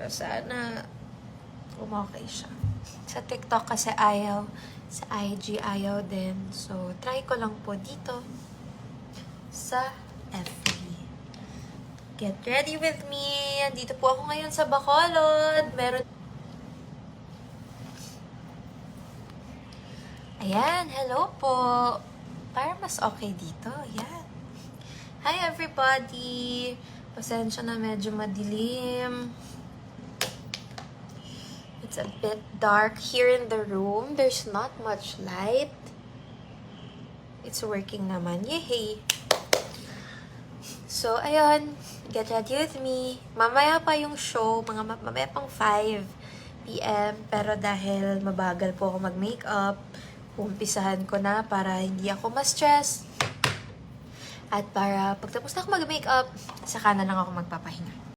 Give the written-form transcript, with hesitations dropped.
Pero sana umokay siya. Sa TikTok kasi ayaw. Sa IG ayaw din. So, try ko lang po dito sa FB. Get ready with me! Andito po ako ngayon sa Bacolod. Ayan, hello po! Para mas okay dito. Ayan. Hi everybody! Pasensya na medyo madilim. It's a bit dark here in the room. There's not much light. It's working naman. Yay! So, ayun. Get ready with me. Mamaya pa yung show. Mamaya pang 5 p.m. Pero dahil mabagal po ako mag-makeup, umpisahan ko na para hindi ako ma-stress. At para pagtapos na ako mag-makeup, saka na lang ako magpapahinga.